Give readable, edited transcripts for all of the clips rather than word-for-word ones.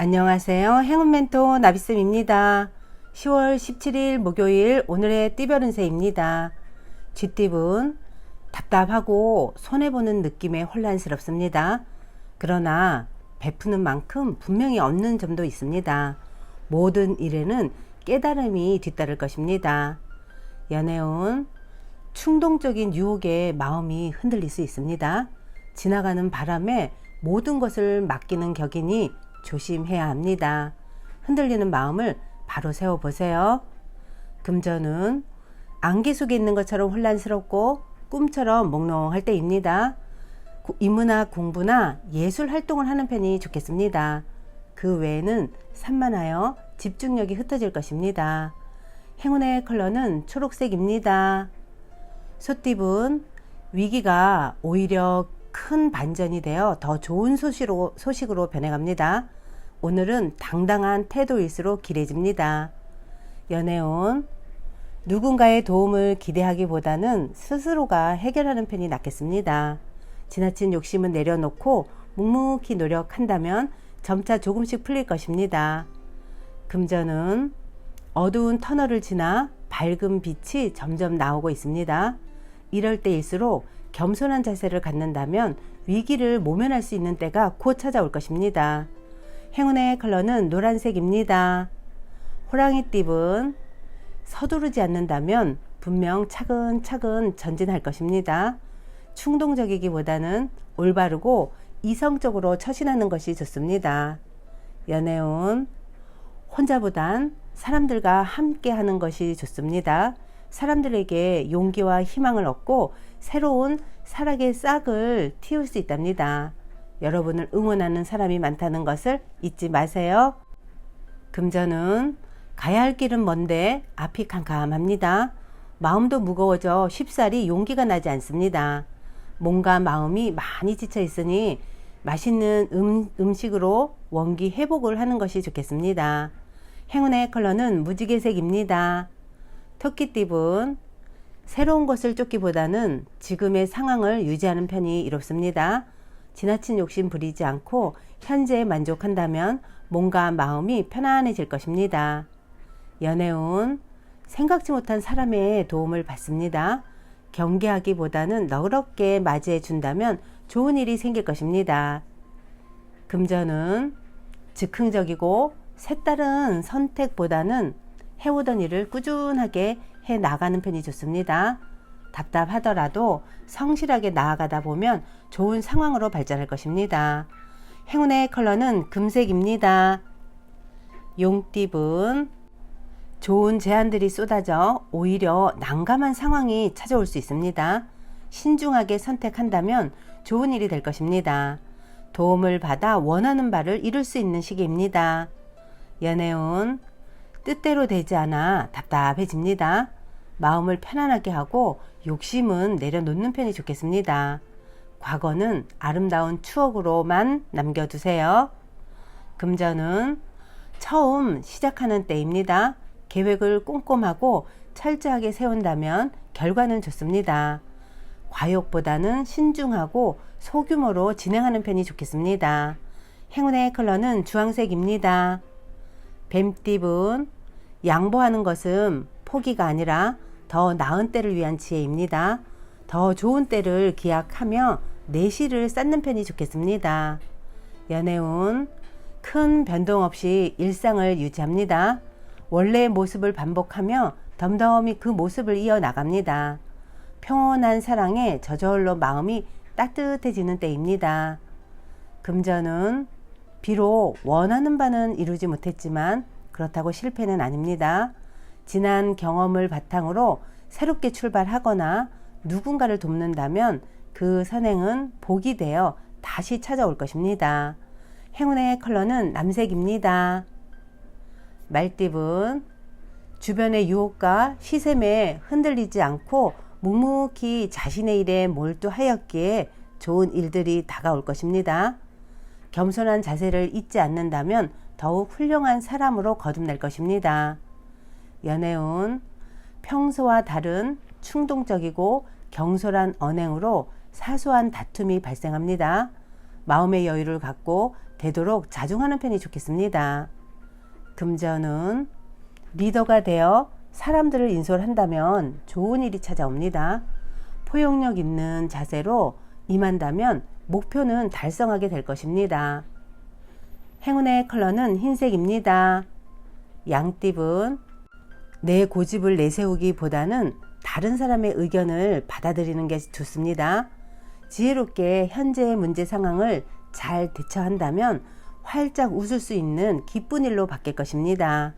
안녕하세요. 행운 멘토 나비쌤입니다. 10월 17일 목요일 오늘의 띠별 운세입니다. 쥐띠분 답답하고 손해보는 느낌에 혼란스럽습니다. 그러나 베푸는 만큼 분명히 얻는 점도 있습니다. 모든 일에는 깨달음이 뒤따를 것입니다. 연애운 충동적인 유혹에 마음이 흔들릴 수 있습니다. 지나가는 바람에 모든 것을 맡기는 격이니 조심해야 합니다. 흔들리는 마음을 바로 세워보세요. 금전은 안개 속에 있는 것처럼 혼란스럽고 꿈처럼 몽롱할 때입니다. 인문학 공부나 예술 활동을 하는 편이 좋겠습니다. 그 외에는 산만하여 집중력이 흩어질 것입니다. 행운의 컬러는 초록색입니다. 소띠분 위기가 오히려 큰 반전이 되어 더 좋은 소식으로 변해갑니다. 오늘은 당당한 태도일수록 길해집니다. 연애운 누군가의 도움을 기대하기보다는 스스로가 해결하는 편이 낫겠습니다. 지나친 욕심은 내려놓고 묵묵히 노력한다면 점차 조금씩 풀릴 것입니다. 금전은 어두운 터널을 지나 밝은 빛이 점점 나오고 있습니다. 이럴 때일수록 겸손한 자세를 갖는다면 위기를 모면할 수 있는 때가 곧 찾아올 것입니다. 행운의 컬러는 노란색입니다. 호랑이띠분 서두르지 않는다면 분명 차근차근 전진할 것입니다. 충동적이기보다는 올바르고 이성적으로 처신하는 것이 좋습니다. 연애운 혼자보단 사람들과 함께 하는 것이 좋습니다. 사람들에게 용기와 희망을 얻고 새로운 살아의 싹을 틔울 수 있답니다. 여러분을 응원하는 사람이 많다는 것을 잊지 마세요. 금전은 가야 할 길은 먼데 앞이 캄캄합니다. 마음도 무거워져 쉽사리 용기가 나지 않습니다. 몸과 마음이 많이 지쳐 있으니 맛있는 음식으로 원기 회복을 하는 것이 좋겠습니다. 행운의 컬러는 무지개색입니다. 토끼띠분 새로운 것을 쫓기보다는 지금의 상황을 유지하는 편이 이롭습니다. 지나친 욕심 부리지 않고 현재에 만족한다면 몸과 마음이 편안해질 것입니다. 연애운 생각지 못한 사람의 도움을 받습니다. 경계하기보다는 너그럽게 맞이해 준다면 좋은 일이 생길 것입니다. 금전은 즉흥적이고 색다른 선택보다는 해오던 일을 꾸준하게 해 나가는 편이 좋습니다. 답답하더라도 성실하게 나아가다 보면 좋은 상황으로 발전할 것입니다. 행운의 컬러는 금색입니다. 용띠분 좋은 제안들이 쏟아져 오히려 난감한 상황이 찾아올 수 있습니다. 신중하게 선택한다면 좋은 일이 될 것입니다. 도움을 받아 원하는 바를 이룰 수 있는 시기입니다. 연애운 뜻대로 되지 않아 답답해집니다. 마음을 편안하게 하고 욕심은 내려놓는 편이 좋겠습니다. 과거는 아름다운 추억으로만 남겨두세요. 금전은 처음 시작하는 때입니다. 계획을 꼼꼼하고 철저하게 세운다면 결과는 좋습니다. 과욕보다는 신중하고 소규모로 진행하는 편이 좋겠습니다. 행운의 컬러는 주황색입니다. 뱀띠분 양보하는 것은 포기가 아니라 더 나은 때를 위한 지혜입니다. 더 좋은 때를 기약하며 내실을 쌓는 편이 좋겠습니다. 연애운 큰 변동 없이 일상을 유지합니다. 원래의 모습을 반복하며 덤덤히 그 모습을 이어나갑니다. 평온한 사랑에 저절로 마음이 따뜻해지는 때입니다. 금전은 비록 원하는 바는 이루지 못했지만 그렇다고 실패는 아닙니다. 지난 경험을 바탕으로 새롭게 출발하거나 누군가를 돕는다면 그 선행은 복이 되어 다시 찾아올 것입니다. 행운의 컬러는 남색입니다. 말띠분 주변의 유혹과 시샘에 흔들리지 않고 묵묵히 자신의 일에 몰두하였기에 좋은 일들이 다가올 것입니다. 겸손한 자세를 잊지 않는다면 더욱 훌륭한 사람으로 거듭날 것입니다. 연애운 평소와 다른 충동적이고 경솔한 언행으로 사소한 다툼이 발생합니다. 마음의 여유를 갖고 되도록 자중하는 편이 좋겠습니다. 금전은 리더가 되어 사람들을 인솔한다면 좋은 일이 찾아옵니다. 포용력 있는 자세로 임한다면 목표는 달성하게 될 것입니다. 행운의 컬러는 흰색입니다. 양띠분, 내 고집을 내세우기보다는 다른 사람의 의견을 받아들이는 게 좋습니다. 지혜롭게 현재의 문제 상황을 잘 대처한다면 활짝 웃을 수 있는 기쁜 일로 바뀔 것입니다.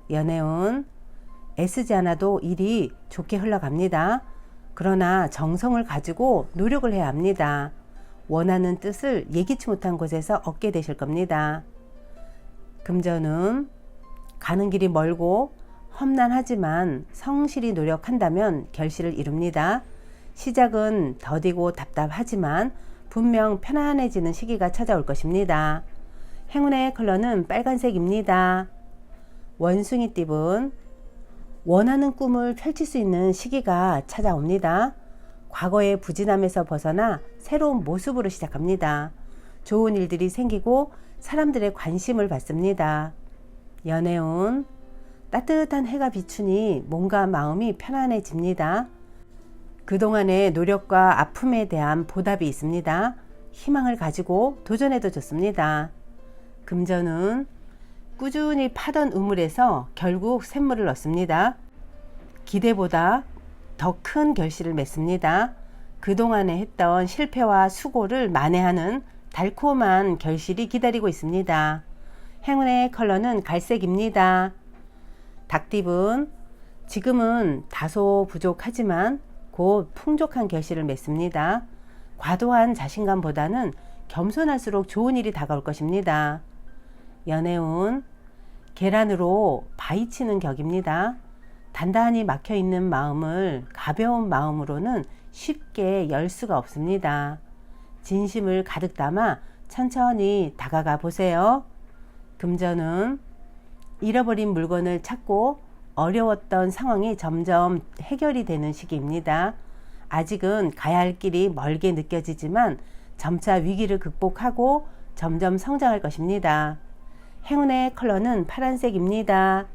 연애운, 애쓰지 않아도 일이 좋게 흘러갑니다. 그러나 정성을 가지고 노력을 해야 합니다. 원하는 뜻을 예기치 못한 곳에서 얻게 되실 겁니다. 금전은 가는 길이 멀고 험난하지만 성실히 노력한다면 결실을 이룹니다. 시작은 더디고 답답하지만 분명 편안해지는 시기가 찾아올 것입니다. 행운의 컬러는 빨간색입니다. 원숭이띠분, 원하는 꿈을 펼칠 수 있는 시기가 찾아옵니다. 과거의 부진함에서 벗어나 새로운 모습으로 시작합니다. 좋은 일들이 생기고 사람들의 관심을 받습니다. 연애운, 따뜻한 해가 비추니 몸과 마음이 편안해집니다. 그동안의 노력과 아픔에 대한 보답이 있습니다. 희망을 가지고 도전해도 좋습니다. 금전은 꾸준히 파던 우물에서 결국 샘물을 얻습니다. 기대보다 더 큰 결실을 맺습니다. 그동안에 했던 실패와 수고를 만회하는 달콤한 결실이 기다리고 있습니다. 행운의 컬러는 갈색입니다. 닭띠분, 지금은 다소 부족하지만 곧 풍족한 결실을 맺습니다. 과도한 자신감보다는 겸손할수록 좋은 일이 다가올 것입니다. 연애운, 계란으로 바위치는 격입니다. 단단히 막혀있는 마음을 가벼운 마음으로는 쉽게 열 수가 없습니다. 진심을 가득 담아 천천히 다가가 보세요. 금전은 잃어버린 물건을 찾고 어려웠던 상황이 점점 해결이 되는 시기입니다. 아직은 가야 할 길이 멀게 느껴지지만 점차 위기를 극복하고 점점 성장할 것입니다. 행운의 컬러는 파란색입니다.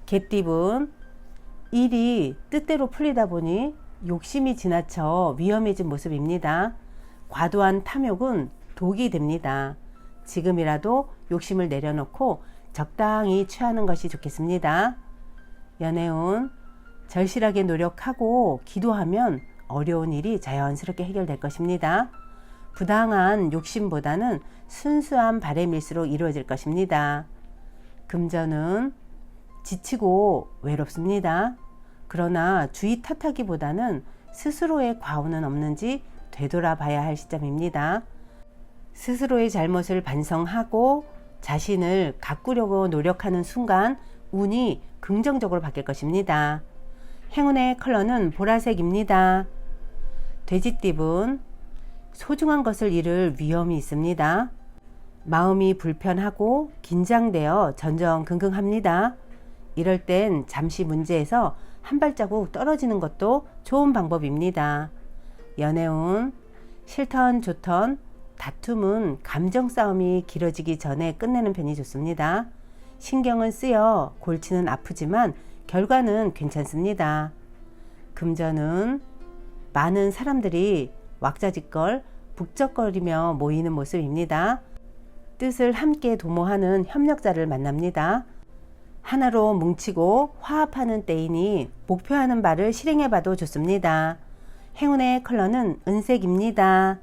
개띠분, 일이 뜻대로 풀리다 보니 욕심이 지나쳐 위험해진 모습입니다. 과도한 탐욕은 독이 됩니다. 지금이라도 욕심을 내려놓고 적당히 취하는 것이 좋겠습니다. 연애운, 절실하게 노력하고 기도하면 어려운 일이 자연스럽게 해결될 것입니다. 부당한 욕심보다는 순수한 바람일수록 이루어질 것입니다. 금전은 지치고 외롭습니다. 그러나 주의 탓하기보다는 스스로의 과오는 없는지 되돌아봐야 할 시점입니다. 스스로의 잘못을 반성하고 자신을 가꾸려고 노력하는 순간 운이 긍정적으로 바뀔 것입니다. 행운의 컬러는 보라색입니다. 돼지띠분, 소중한 것을 잃을 위험이 있습니다. 마음이 불편하고 긴장되어 전전긍긍합니다. 이럴 땐 잠시 문제에서 한 발자국 떨어지는 것도 좋은 방법입니다. 연애운, 싫던 좋던 다툼은 감정 싸움이 길어지기 전에 끝내는 편이 좋습니다. 신경은 쓰여 골치는 아프지만 결과는 괜찮습니다. 금전은 많은 사람들이 왁자지껄 북적거리며 모이는 모습입니다. 뜻을 함께 도모하는 협력자를 만납니다. 하나로 뭉치고 화합하는 때이니 목표하는 바를 실행해봐도 좋습니다. 행운의 컬러는 은색입니다.